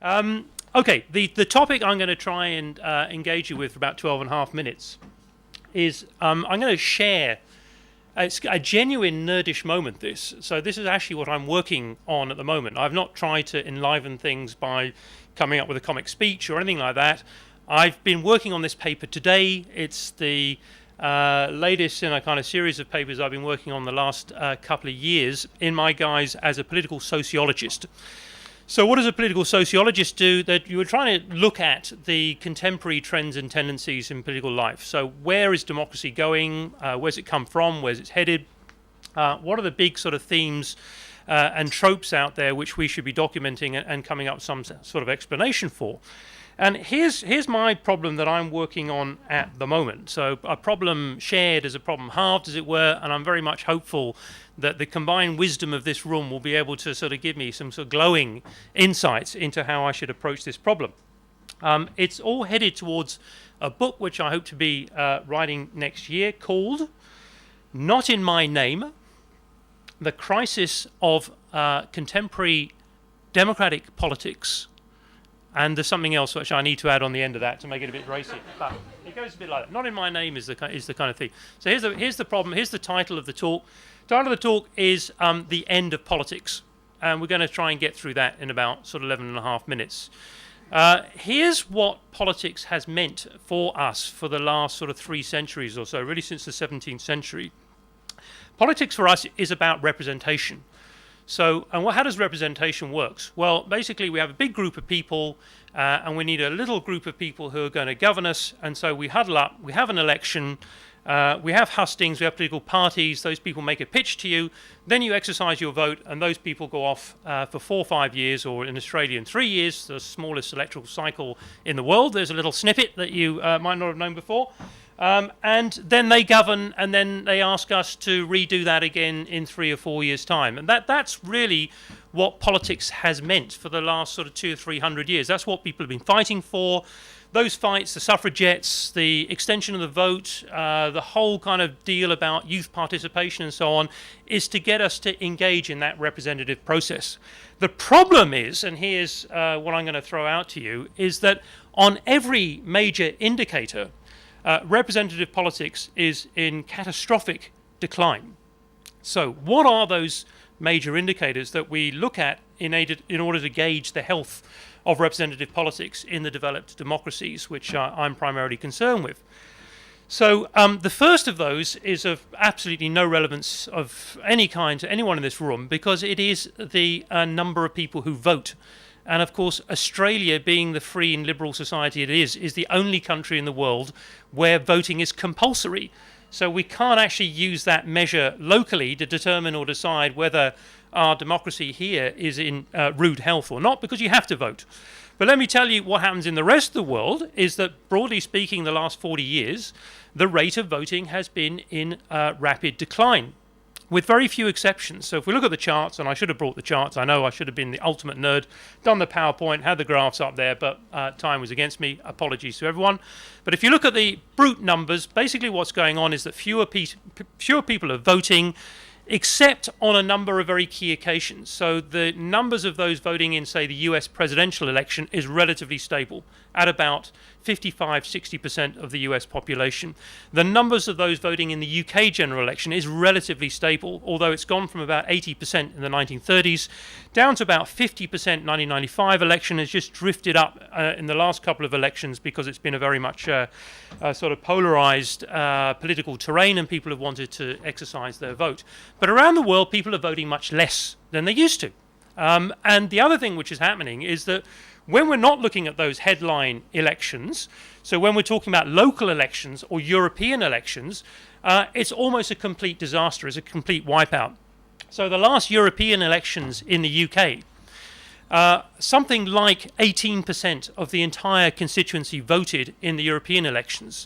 Okay, the topic I'm going to try and engage you with for about 12 and a half minutes is I'm going to share. It's a genuine nerdish moment, this. So this is actually what I'm working on at the moment. I've not tried to enliven things by coming up with a comic speech or anything like that. I've been working on this paper today. It's the latest in a kind of series of papers I've been working on the last couple of years in my guise as a political sociologist. So what does a political sociologist do? That you were trying to look at the contemporary trends and tendencies in political life. So where is democracy going? Where's it come from? Where's it headed? What are the big sort of themes and tropes out there which we should be documenting and coming up with some sort of explanation for? And here's my problem that I'm working on at the moment. So a problem shared is a problem halved, as it were, and I'm very much hopeful that the combined wisdom of this room will be able to sort of give me some sort of glowing insights into how I should approach this problem. It's all headed towards a book which I hope to be writing next year called Not in My Name, The Crisis of Contemporary Democratic Politics. And there's something else which I need to add on the end of that to make it a bit racy. But it goes a bit like that. Not in my name is the kind of thing. So here's the problem. Here's the title of the talk. The title of the talk is The End of Politics. And we're going to try and get through that in about sort of 11 and a half minutes. Here's what politics has meant for us for the last sort of 3 centuries or so, really since the 17th century. Politics for us is about representation. So, how does representation work? Well, basically we have a big group of people and we need a little group of people who are going to govern us, and so we huddle up, we have an election, we have hustings, we have political parties, those people make a pitch to you, then you exercise your vote, and those people go off for 4 or 5 years, or in Australia in 3 years, the smallest electoral cycle in the world. There's a little snippet that you might not have known before. And then they govern, and then they ask us to redo that again in 3 or 4 years' time. And that's really what politics has meant for the last sort of 200 or 300 years. That's what people have been fighting for. Those fights, the suffragettes, the extension of the vote, the whole kind of deal about youth participation and so on, is to get us to engage in that representative process. The problem is, and here's what I'm going to throw out to you, is that on every major indicator, representative politics is in catastrophic decline. So what are those major indicators that we look at in order to gauge the health of representative politics in the developed democracies, which I'm primarily concerned with? So the first of those is of absolutely no relevance of any kind to anyone in this room, because it is the number of people who vote. And of course, Australia, being the free and liberal society it is the only country in the world where voting is compulsory. So we can't actually use that measure locally to determine or decide whether our democracy here is in rude health or not, because you have to vote. But let me tell you what happens in the rest of the world is that, broadly speaking, the last 40 years, the rate of voting has been in rapid decline, with very few exceptions. So if we look at the charts, and I should have brought the charts, I know I should have been the ultimate nerd, done the PowerPoint, had the graphs up there, but time was against me. Apologies to everyone. But if you look at the brute numbers, basically what's going on is that fewer people are voting, except on a number of very key occasions. So the numbers of those voting in, say, the US presidential election is relatively stable at about 55-60% of the US population. The numbers of those voting in the UK general election is relatively stable, although it's gone from about 80% in the 1930s down to about 50% 1995 election, has just drifted up in the last couple of elections because it's been a very much sort of polarized political terrain, and people have wanted to exercise their vote. But around the world, people are voting much less than they used to. And the other thing which is happening is that when we're not looking at those headline elections, so when we're talking about local elections or European elections, it's almost a complete disaster, it's a complete wipeout. So the last European elections in the UK, something like 18% of the entire constituency voted in the European elections.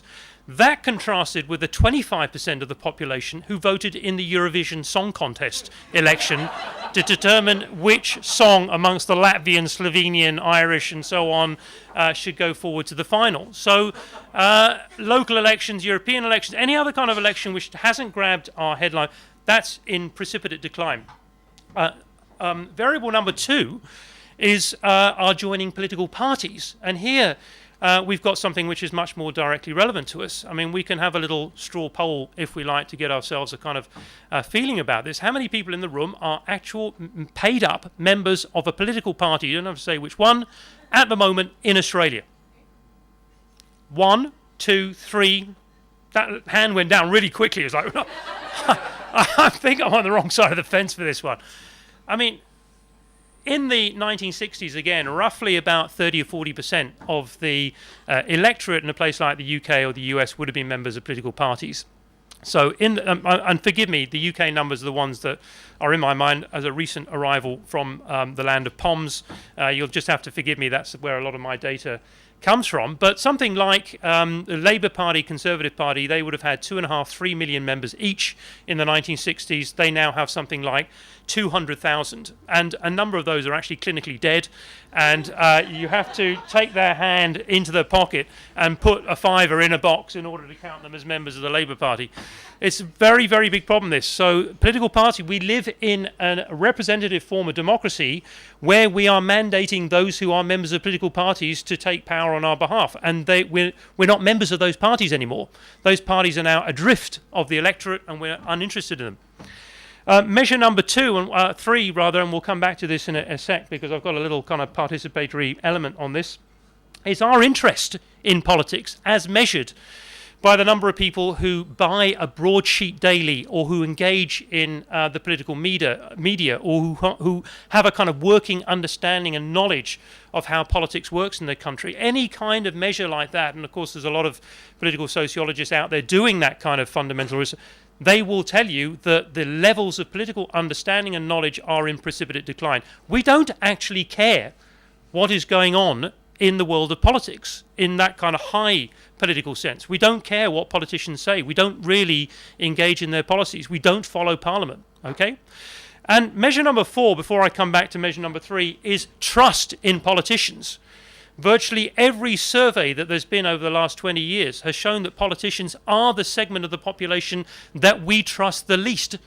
That contrasted with the 25% of the population who voted in the Eurovision Song Contest election to determine which song amongst the Latvian, Slovenian, Irish and so on should go forward to the final. So local elections, European elections, any other kind of election which hasn't grabbed our headline, that's in precipitate decline. Variable number 2 are joining political parties. And here we've got something which is much more directly relevant to us. I mean, we can have a little straw poll if we like to get ourselves a kind of feeling about this. How many people in the room are actual paid up members of a political party? You don't have to say which one at the moment in Australia. 1, 2, 3. That hand went down really quickly. It's like, I think I'm on the wrong side of the fence for this one. I mean, in the 1960s, again, roughly about 30 or 40% of the electorate in a place like the UK or the US would have been members of political parties. So, and forgive me, the UK numbers are the ones that are in my mind as a recent arrival from the land of POMs. You'll just have to forgive me, that's where a lot of my data comes from. But something like the Labour Party, Conservative Party, they would have had 2.5, 3 million members each in the 1960s. They now have something like 200,000, and a number of those are actually clinically dead, and you have to take their hand into their pocket and put a fiver in a box in order to count them as members of the Labour Party. It's a very, very big problem, this. So political party, we live in a representative form of democracy where we are mandating those who are members of political parties to take power on our behalf, and we're not members of those parties anymore. Those parties are now adrift of the electorate, and we're uninterested in them. Measure number 3, and we'll come back to this in a sec because I've got a little kind of participatory element on this, is our interest in politics as measured by the number of people who buy a broadsheet daily or who engage in the political media or who have a kind of working understanding and knowledge of how politics works in their country. Any kind of measure like that, and of course there's a lot of political sociologists out there doing that kind of fundamental research, they will tell you that the levels of political understanding and knowledge are in precipitate decline. We don't actually care what is going on in the world of politics in that kind of high political sense. We don't care what politicians say. We don't really engage in their policies. We don't follow Parliament, okay? And measure number 4, before I come back to measure number 3, is trust in politicians. Virtually every survey that there's been over the last 20 years has shown that politicians are the segment of the population that we trust the least.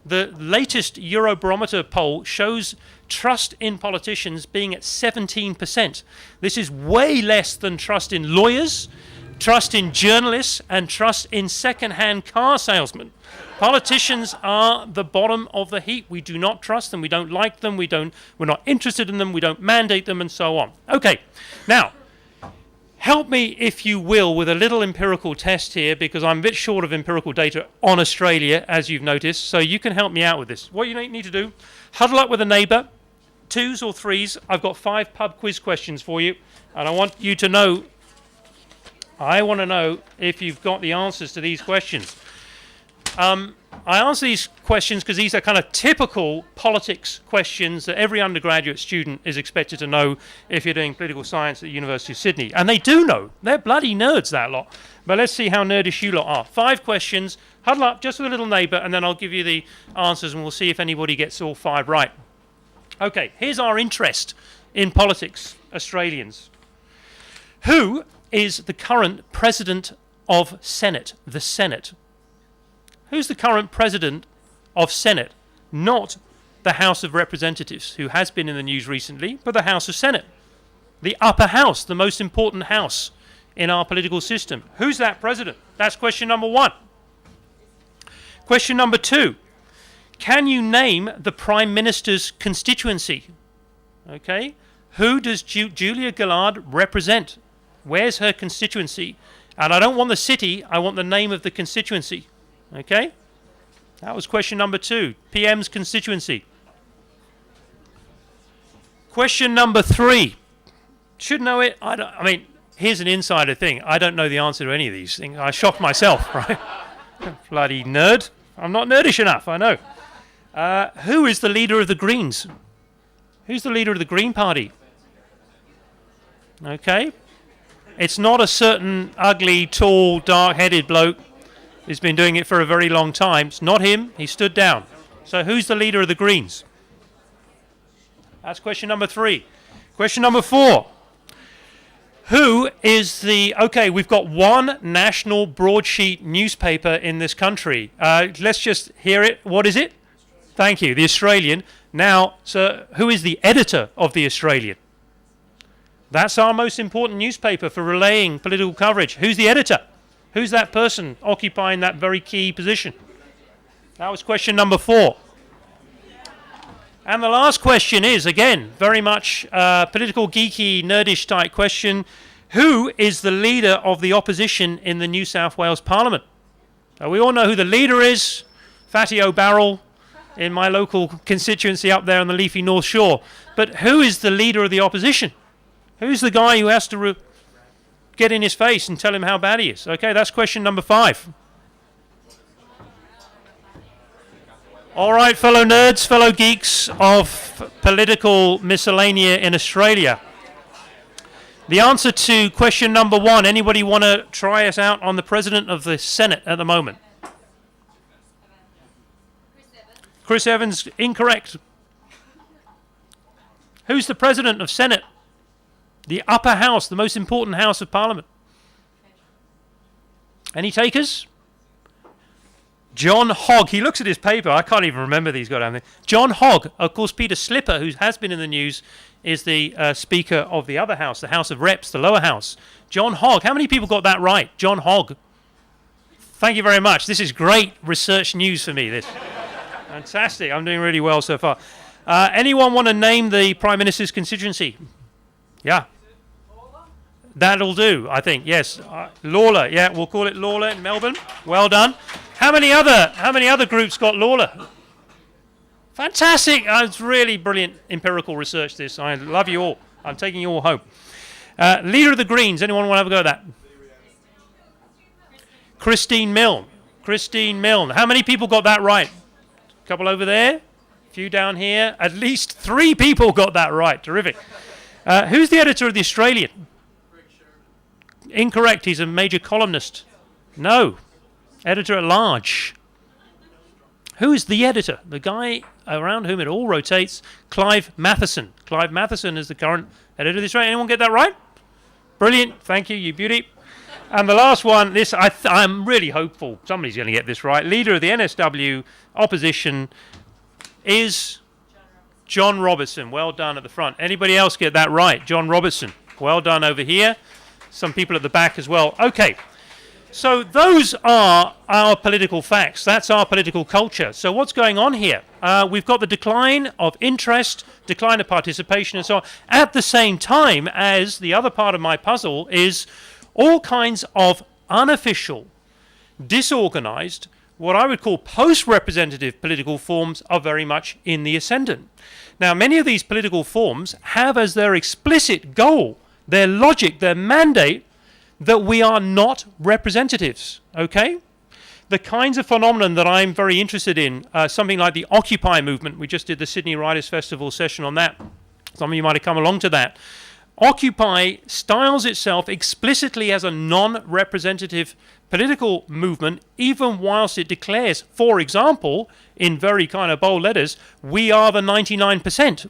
The latest Eurobarometer poll shows trust in politicians being at 17%. This is way less than trust in lawyers, trust in journalists, and trust in second-hand car salesmen. Politicians are the bottom of the heap. We do not trust them. We don't like them. We're not interested in them. We don't mandate them, and so on. Okay, now, help me, if you will, with a little empirical test here, because I'm a bit short of empirical data on Australia, as you've noticed, so you can help me out with this. What you need to do, huddle up with a neighbour, 2s or 3s. I've got 5 pub quiz questions for you, and I want to know if you've got the answers to these questions. I answer these questions because these are kind of typical politics questions that every undergraduate student is expected to know if you're doing political science at the University of Sydney. And they do know. They're bloody nerds, that lot. But let's see how nerdish you lot are. 5 questions. Huddle up just with a little neighbour, and then I'll give you the answers, and we'll see if anybody gets all 5 right. Okay, here's our interest in politics, Australians. Who is the current president of Senate, the Senate? Who's the current president of Senate? Not the House of Representatives, who has been in the news recently, but the House of Senate. The upper house, the most important house in our political system. Who's that president? That's question number 1. Question number 2. Can you name the Prime Minister's constituency? Okay. Who does Julia Gillard represent? Where's her constituency? And I don't want the city, I want the name of the constituency. Okay? That was question number 2. PM's constituency. Question number 3. Should know it. I mean, here's an insider thing. I don't know the answer to any of these things. I shocked myself, right? Bloody nerd. I'm not nerdish enough, I know. Who is the leader of the Greens? Who's the leader of the Green Party? Okay. It's not a certain ugly, tall, dark-headed bloke. He's been doing it for a very long time. It's not him. He stood down. So who's the leader of the Greens? That's question number 3. Question number 4. Who is the... Okay, we've got one national broadsheet newspaper in this country. Let's just hear it. What is it? Thank you. The Australian. Now, sir, who is the editor of the Australian? That's our most important newspaper for relaying political coverage. Who's the editor? Who's that person occupying that very key position? That was question number 4. And the last question is, again, very much political, geeky, nerdish type question. Who is the leader of the opposition in the New South Wales Parliament? Now, we all know who the leader is. Fatty O'Barrel in my local constituency up there on the leafy North Shore. But who is the leader of the opposition? Who's the guy who has to get in his face and tell him how bad he is? Okay, that's question number 5. All right, fellow nerds, fellow geeks of political miscellanea in Australia. The answer to question number 1, anybody want to try us out on the President of the Senate at the moment? Chris Evans, incorrect. Who's the President of Senate? The upper house, the most important house of Parliament. Any takers? John Hogg. He looks at his paper. I can't even remember these goddamn things. John Hogg. Of course, Peter Slipper, who has been in the news, is the Speaker of the other house, the House of Reps, the lower house. John Hogg. How many people got that right? John Hogg. Thank you very much. This is great research news for me. This fantastic. I'm doing really well so far. Anyone want to name the Prime Minister's constituency? Yeah. That'll do, I think. Yes. Lawler. Yeah, we'll call it Lawler in Melbourne. Well done. How many other groups got Lawler? Fantastic. It's really brilliant empirical research, this. I love you all. I'm taking you all home. Leader of the Greens. Anyone want to have a go at that? Christine Milne. Christine Milne. How many people got that right? A couple over there. A few down here. At least 3 people got that right. Terrific. Who's the editor of The Australian? Incorrect. He's a major columnist. No. Editor-at-large. Who is the editor? The guy around whom it all rotates, Clive Matheson. Clive Matheson is the current editor of The Australian. Anyone get that right? Brilliant. Thank you, you beauty. And the last one, this I'm really hopeful somebody's going to get this right. Leader of the NSW opposition is John Robertson. Well done at the front. Anybody else get that right? John Robertson. Well done over here. Some people at the back as well. Okay. So those are our political facts. That's our political culture. So what's going on here? We've got the decline of interest, decline of participation and so on. At the same time as the other part of my puzzle is all kinds of unofficial, disorganized, what I would call post-representative political forms are very much in the ascendant. Now, many of these political forms have as their explicit goal, their logic, their mandate, that we are not representatives, okay? The kinds of phenomenon that I'm very interested in, something like the Occupy movement. We just did the Sydney Writers' Festival session on that. Some of you might have come along to that. Occupy styles itself explicitly as a non-representative political movement, even whilst it declares, for example, in very kind of bold letters, we are the 99%.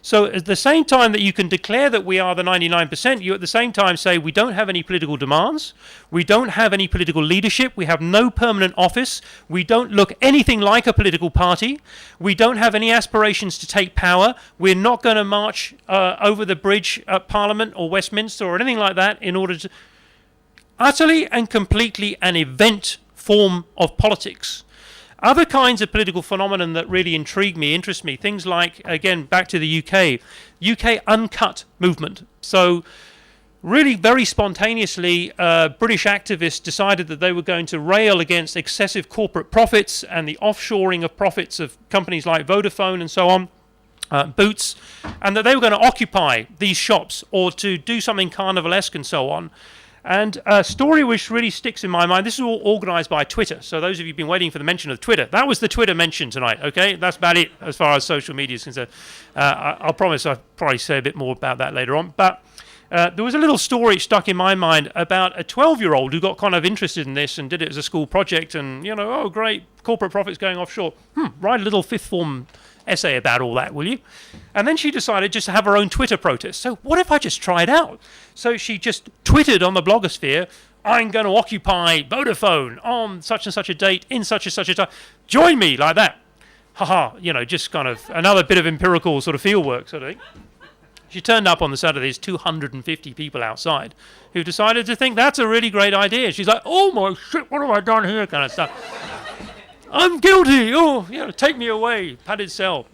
So at the same time that you can declare that we are the 99%, you at the same time say we don't have any political demands, we don't have any political leadership, we have no permanent office, we don't look anything like a political party, we don't have any aspirations to take power, we're not going to march over the bridge at Parliament or Westminster or anything like that in order to... Utterly and completely an event form of politics. Other kinds of political phenomenon that really intrigue me, interest me, things like, again, back to the UK uncut movement. So really very spontaneously, British activists decided that they were going to rail against excessive corporate profits and the offshoring of profits of companies like Vodafone and so on, Boots, and that they were going to occupy these shops or to do something carnivalesque and so on. And a story which really sticks in my mind, this is all organised by Twitter. So those of you who've been waiting for the mention of Twitter, that was the Twitter mention tonight, okay? That's about it as far as social media is concerned. I'll promise I'll probably say a bit more about that later on. But there was a little story stuck in my mind about a 12-year-old who got kind of interested in this and did it as a school project and, you know, oh, great, corporate profits going offshore. Write a little fifth form essay about all that, will you? And then she decided just to have her own Twitter protest. So what if I just try it out? So she just twittered on the blogosphere, I'm going to occupy Vodafone on such and such a date in such and such a time. Join me, like that. haha, just kind of another bit of empirical sort of field work sort of thing. She turned up on the Saturday. There's 250 people outside who decided to think that's a really great idea. She's like, oh my shit, what have I done here, kind of stuff. I'm guilty. Oh, take me away. Padded cell.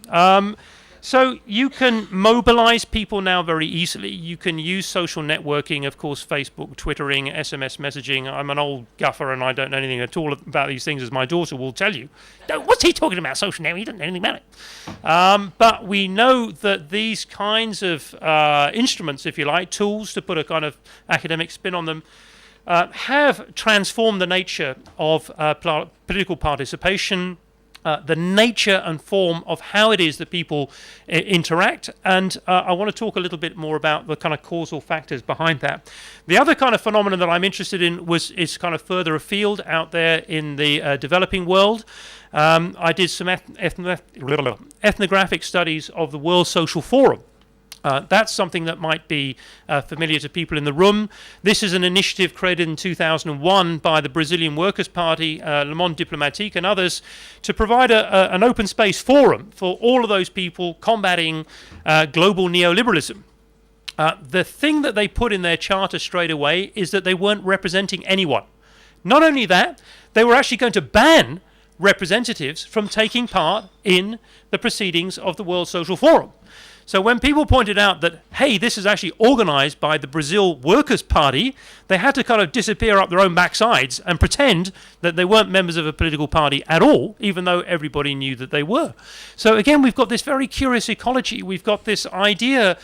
So you can mobilize people now very easily. You can use social networking, of course, Facebook, Twittering, SMS messaging. I'm an old guffer and I don't know anything at all about these things, as my daughter will tell you. What's he talking about, social networking? He doesn't know anything about it. But we know that these kinds of instruments, if you like, tools to put a kind of academic spin on them, have transformed the nature of political participation, the nature and form of how it is that people interact, and I want to talk a little bit more about the kind of causal factors behind that. The other kind of phenomenon that I'm interested in is kind of further afield out there in the developing world. I did some ethnographic studies of the World Social Forum. That's something that might be familiar to people in the room. This is an initiative created in 2001 by the Brazilian Workers' Party, Le Monde Diplomatique and others, to provide an open space forum for all of those people combating global neoliberalism. The thing that they put in their charter straight away is that they weren't representing anyone. Not only that, they were actually going to ban representatives from taking part in the proceedings of the World Social Forum. So when people pointed out that, hey, this is actually organized by the Brazil Workers' Party, they had to kind of disappear up their own backsides and pretend that they weren't members of a political party at all, even though everybody knew that they were. So again, we've got this very curious ecology. We've got this idea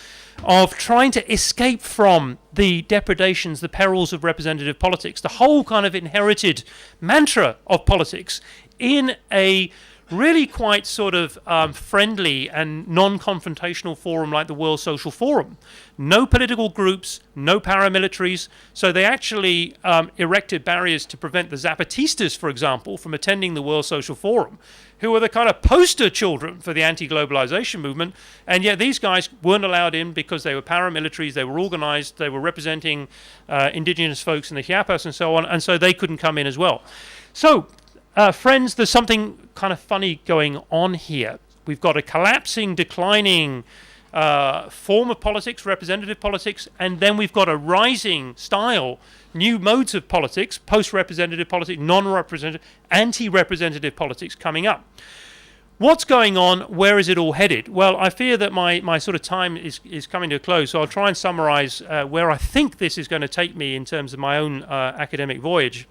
of trying to escape from the depredations, the perils of representative politics, the whole kind of inherited mantra of politics in a really quite sort of friendly and non-confrontational forum like the World Social Forum. No political groups, no paramilitaries, so they actually erected barriers to prevent the Zapatistas, for example, from attending the World Social Forum, who were the kind of poster children for the anti-globalization movement, and yet these guys weren't allowed in because they were paramilitaries, they were organized, they were representing indigenous folks in the Chiapas and so on, and so they couldn't come in as well. So, friends, there's something kind of funny going on here. We've got a collapsing, declining form of politics, representative politics, and then we've got a rising style, new modes of politics, post-representative politics, non-representative, anti-representative politics coming up. What's going on? Where is it all headed? Well, I fear that my sort of time is coming to a close, so I'll try and summarize where I think this is going to take me in terms of my own academic voyage.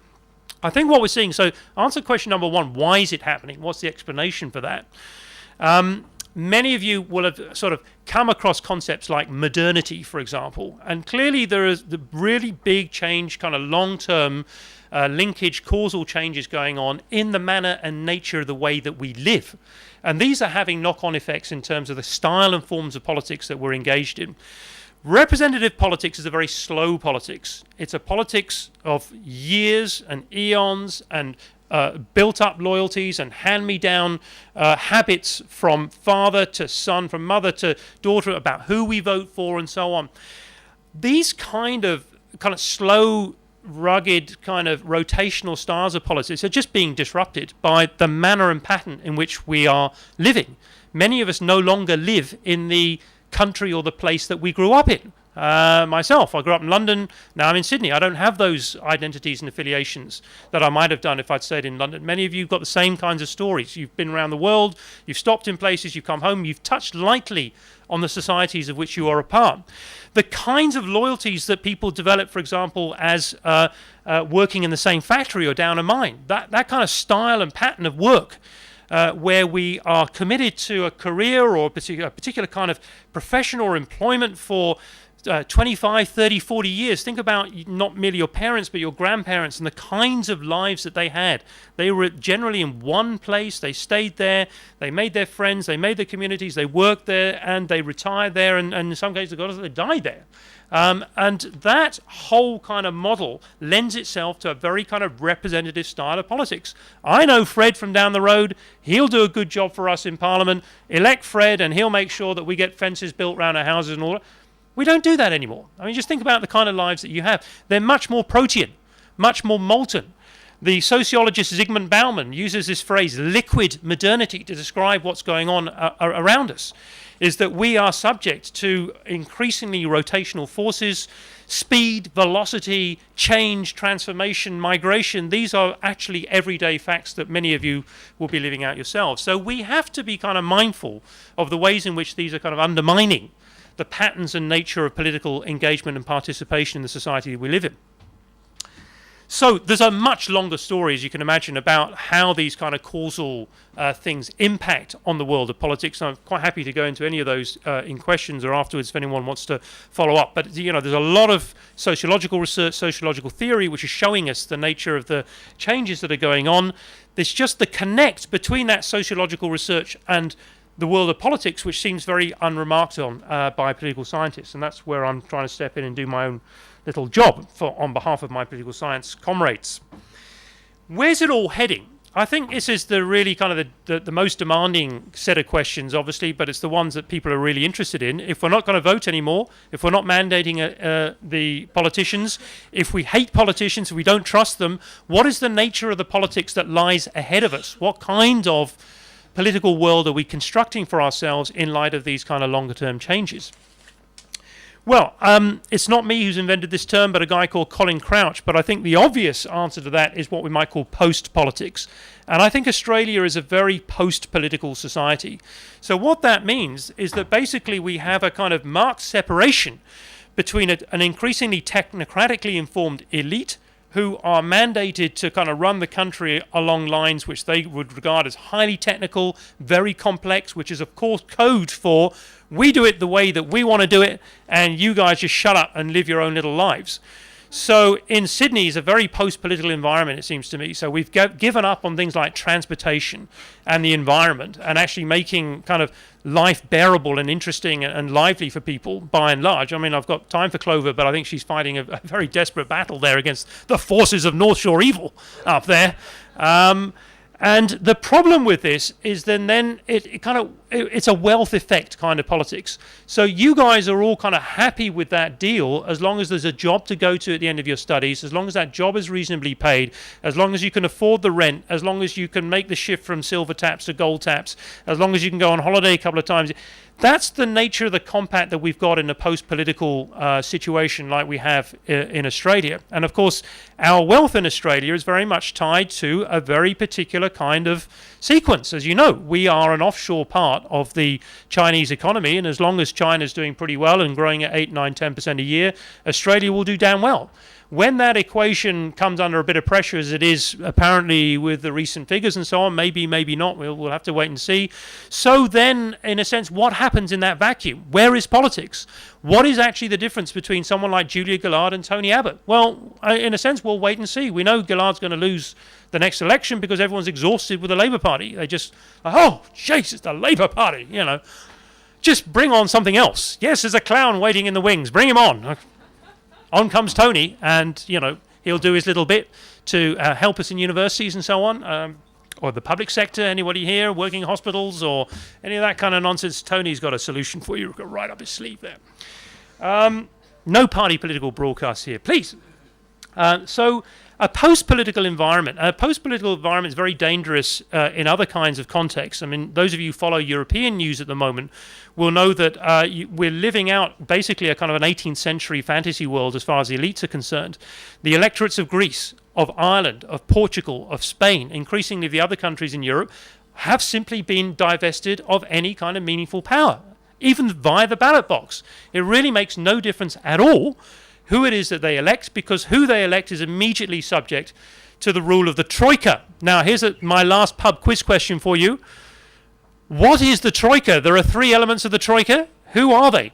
I think what we're seeing, so answer question number one, why is it happening? What's the explanation for that? Many of you will have sort of come across concepts like modernity, for example, and clearly there is the really big change, kind of long-term linkage, causal changes going on in the manner and nature of the way that we live. And these are having knock-on effects in terms of the style and forms of politics that we're engaged in. Representative politics is a very slow politics. It's a politics of years and eons and built-up loyalties and hand-me-down habits from father to son, from mother to daughter, about who we vote for and so on. These kind of slow, rugged, kind of rotational styles of politics are just being disrupted by the manner and pattern in which we are living. Many of us no longer live in the country or the place that we grew up in. Myself, I grew up in London, now I'm in Sydney. I don't have those identities and affiliations that I might have done if I'd stayed in London. Many of you have got the same kinds of stories. You've been around the world, you've stopped in places, you've come home, you've touched lightly on the societies of which you are a part. The kinds of loyalties that people develop, for example, as working in the same factory or down a mine, that kind of style and pattern of work, where we are committed to a career or a particular kind of profession or employment for 25, 30, 40 years. Think about not merely your parents, but your grandparents and the kinds of lives that they had. They were generally in one place. They stayed there. They made their friends. They made their communities. They worked there and they retired there. And in some cases, they died there. And that whole kind of model lends itself to a very kind of representative style of politics. I know Fred from down the road. He'll do a good job for us in Parliament. Elect Fred and he'll make sure that we get fences built around our houses and all that. We don't do that anymore. I mean, just think about the kind of lives that you have. They're much more protean, much more molten. The sociologist Zygmunt Bauman uses this phrase, liquid modernity, to describe what's going on around us, is that we are subject to increasingly rotational forces, speed, velocity, change, transformation, migration. These are actually everyday facts that many of you will be living out yourselves. So we have to be kind of mindful of the ways in which these are kind of undermining the patterns and nature of political engagement and participation in the society that we live in. So there's a much longer story, as you can imagine, about how these kind of causal things impact on the world of politics. And I'm quite happy to go into any of those in questions or afterwards if anyone wants to follow up. But, you know, there's a lot of sociological research, sociological theory, which is showing us the nature of the changes that are going on. There's just the connect between that sociological research and the world of politics, which seems very unremarked on by political scientists. And that's where I'm trying to step in and do my own little job on behalf of my political science comrades. Where's it all heading? I think this is the really kind of the most demanding set of questions, obviously, but it's the ones that people are really interested in. If we're not going to vote anymore, if we're not mandating the politicians, if we hate politicians, if we don't trust them, what is the nature of the politics that lies ahead of us? What kind of political world are we constructing for ourselves in light of these kind of longer term changes? Well, it's not me who's invented this term, but a guy called Colin Crouch. But I think the obvious answer to that is what we might call post-politics. And I think Australia is a very post-political society. So what that means is that basically we have a kind of marked separation between an increasingly technocratically informed elite who are mandated to kind of run the country along lines which they would regard as highly technical, very complex, which is of course code for we do it the way that we want to do it, and you guys just shut up and live your own little lives. So in Sydney is a very post-political environment, it seems to me. So we've given up on things like transportation and the environment and actually making kind of life bearable and interesting and lively for people by and large. I mean, I've got time for Clover, but I think she's fighting a very desperate battle there against the forces of North Shore evil up there. And the problem with this is then it's a wealth effect kind of politics. So you guys are all kind of happy with that deal as long as there's a job to go to at the end of your studies, as long as that job is reasonably paid, as long as you can afford the rent, as long as you can make the shift from silver taps to gold taps, as long as you can go on holiday a couple of times. That's the nature of the compact that we've got in a post-political situation like we have in Australia. And of course, our wealth in Australia is very much tied to a very particular kind of sequence. As you know, we are an offshore part of the Chinese economy, and as long as China's doing pretty well and growing at 8, 9, 10% a year, Australia will do damn well. When that equation comes under a bit of pressure, as it is apparently with the recent figures and so on, maybe not, we'll have to wait and see. So then, in a sense, what happens in that vacuum? Where is politics? What is actually the difference between someone like Julia Gillard and Tony Abbott? Well, in a sense, we'll wait and see. We know Gillard's going to lose the next election because everyone's exhausted with the Labour Party. They just, oh, jeez, it's the Labour Party, you know. Just bring on something else. Yes, there's a clown waiting in the wings. Bring him on. On comes Tony, and, you know, he'll do his little bit to help us in universities and so on, or the public sector. Anybody here working in hospitals or any of that kind of nonsense? Tony's got a solution for you right up his sleeve there. No party political broadcasts here, please. So a post-political environment. A post-political environment is very dangerous in other kinds of contexts. I mean, those of you who follow European news at the moment will know that we're living out basically a kind of an 18th century fantasy world as far as the elites are concerned. The electorates of Greece, of Ireland, of Portugal, of Spain, increasingly the other countries in Europe, have simply been divested of any kind of meaningful power, even via the ballot box. It really makes no difference at all who it is that they elect, because who they elect is immediately subject to the rule of the Troika. Now, here's my last pub quiz question for you. What is the Troika? There are 3 elements of the Troika. Who are they?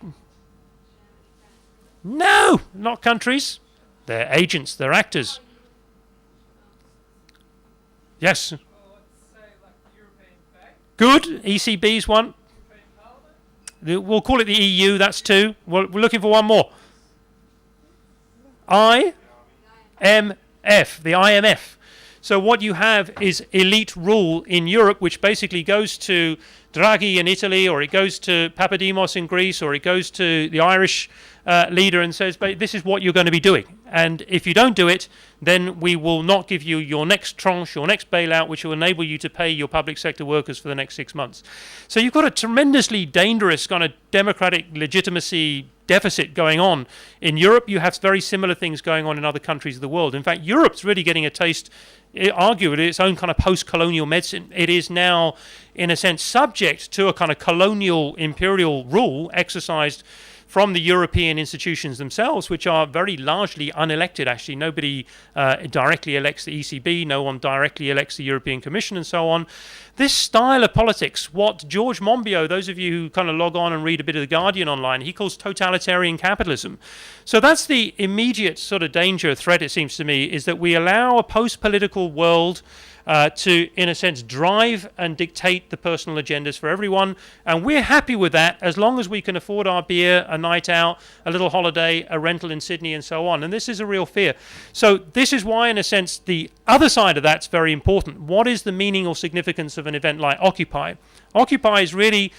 No, not countries. They're agents, they're actors. Yes. Good, ECB's one. We'll call it the EU, that's 2. We're looking for one more. IMF, the IMF. So what you have is elite rule in Europe, which basically goes to Draghi in Italy, or it goes to Papademos in Greece, or it goes to the Irish leader and says, this is what you're going to be doing. And if you don't do it, then we will not give you your next tranche, your next bailout, which will enable you to pay your public sector workers for the next 6 months. So you've got a tremendously dangerous kind of democratic legitimacy deficit going on. In Europe, you have very similar things going on in other countries of the world. In fact, Europe's really getting a taste, arguably, its own kind of post-colonial medicine. It is now, in a sense, subject to a kind of colonial imperial rule exercised from the European institutions themselves, which are very largely unelected, actually. Nobody directly elects the ECB, no one directly elects the European Commission, and so on. This style of politics, what George Monbiot, those of you who kind of log on and read a bit of The Guardian online, he calls totalitarian capitalism. So that's the immediate sort of danger, threat, it seems to me, is that we allow a post-political world to, in a sense, drive and dictate the personal agendas for everyone. And we're happy with that as long as we can afford our beer, a night out, a little holiday, a rental in Sydney, and so on. And this is a real fear. So this is why, in a sense, the other side of that's very important. What is the meaning or significance of an event like Occupy? Occupy is really...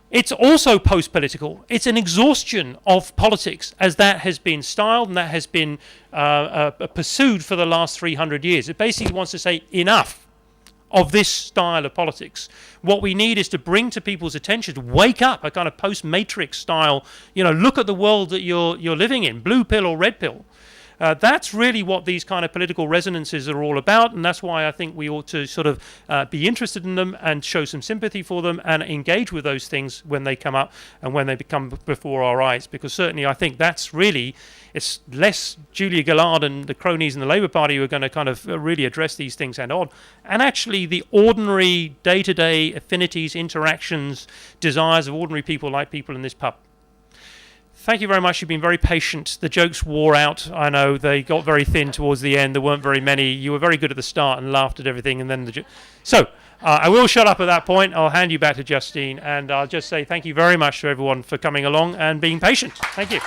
It's also post-political. It's an exhaustion of politics, as that has been styled and that has been pursued for the last 300 years. It basically wants to say enough of this style of politics. What we need is to bring to people's attention, to wake up, a kind of post-matrix style, look at the world that you're living in, blue pill or red pill. That's really what these kind of political resonances are all about, and that's why I think we ought to sort of be interested in them and show some sympathy for them and engage with those things when they come up and when they become before our eyes, because certainly I think that's really, it's less Julia Gillard and the cronies in the Labour Party who are going to kind of really address these things head on, and actually the ordinary day-to-day affinities, interactions, desires of ordinary people like people in this pub. Thank you very much. You've been very patient. The jokes wore out. I know they got very thin towards the end. There weren't very many. You were very good at the start and laughed at everything. And then So I will shut up at that point. I'll hand you back to Justine. And I'll just say thank you very much to everyone for coming along and being patient. Thank you.